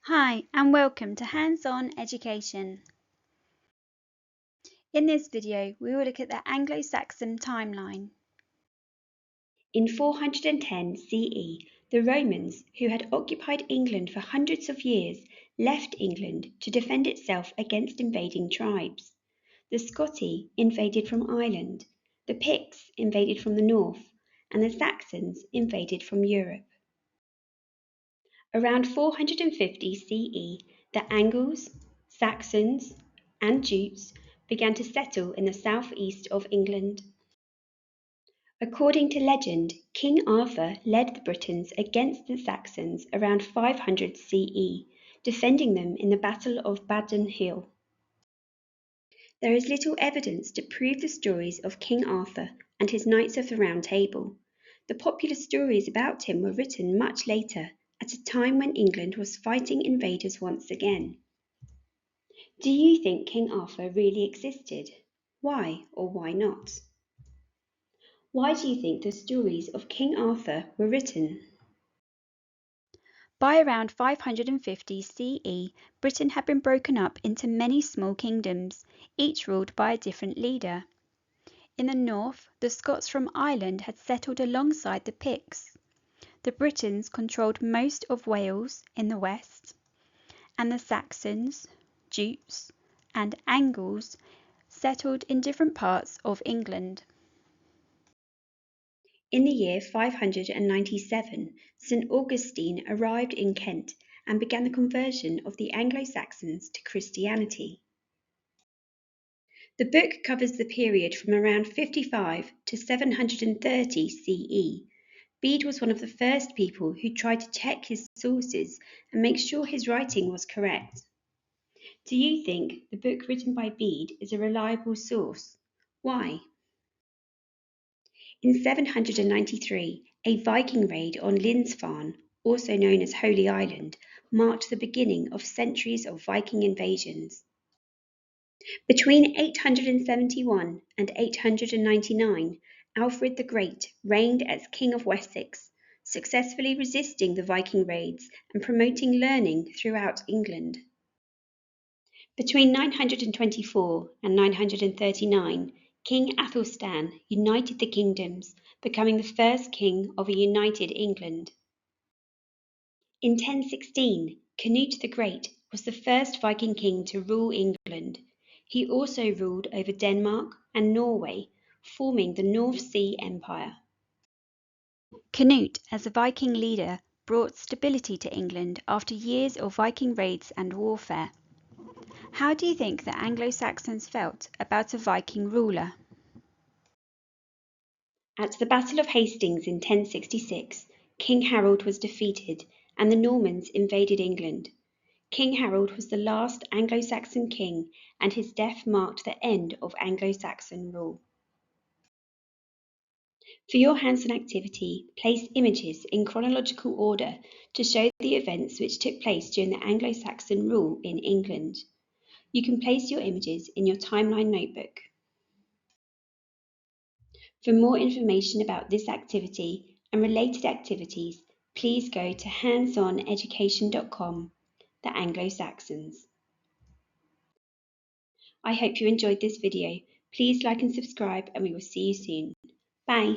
Hi, and welcome to Hands-On Education. In this video, we will look at the Anglo-Saxon timeline. In 410 CE, the Romans, who had occupied England for hundreds of years, left England to defend itself against invading tribes. The Scotti invaded from Ireland, the Picts invaded from the north, and the Saxons invaded from Europe. Around 450 CE, the Angles, Saxons, and Jutes began to settle in the southeast of England. According to legend, King Arthur led the Britons against the Saxons around 500 CE, defending them in the Battle of Badon Hill. There is little evidence to prove the stories of King Arthur and his Knights of the Round Table. The popular stories about him were written much later, at a time when England was fighting invaders once again. Do you think King Arthur really existed? Why or why not? Why do you think the stories of King Arthur were written? By around 550 CE, Britain had been broken up into many small kingdoms, each ruled by a different leader. In the north, the Scots from Ireland had settled alongside the Picts. The Britons controlled most of Wales in the west, and the Saxons, Jutes, and Angles settled in different parts of England. In the year 597, St. Augustine arrived in Kent and began the conversion of the Anglo-Saxons to Christianity. The book covers the period from around 55 to 730 CE. Bede was one of the first people who tried to check his sources and make sure his writing was correct. Do you think the book written by Bede is a reliable source? Why? In 793, a Viking raid on Lindsfarne, also known as Holy Island, marked the beginning of centuries of Viking invasions. Between 871 and 899, Alfred the Great reigned as King of Wessex, successfully resisting the Viking raids and promoting learning throughout England. Between 924 and 939, King Athelstan united the kingdoms, becoming the first king of a united England. In 1016, Canute the Great was the first Viking king to rule England. He also ruled over Denmark and Norway, forming the North Sea Empire. Canute, as a Viking leader, brought stability to England after years of Viking raids and warfare. How do you think the Anglo-Saxons felt about a Viking ruler? At the Battle of Hastings in 1066, King Harold was defeated and the Normans invaded England. King Harold was the last Anglo-Saxon king, and his death marked the end of Anglo-Saxon rule. For your hands-on activity, place images in chronological order to show the events which took place during the Anglo-Saxon rule in England. You can place your images in your timeline notebook. For more information about this activity and related activities, please go to handsoneducation.com, the Anglo-Saxons. I hope you enjoyed this video. Please like and subscribe, and we will see you soon. Bye.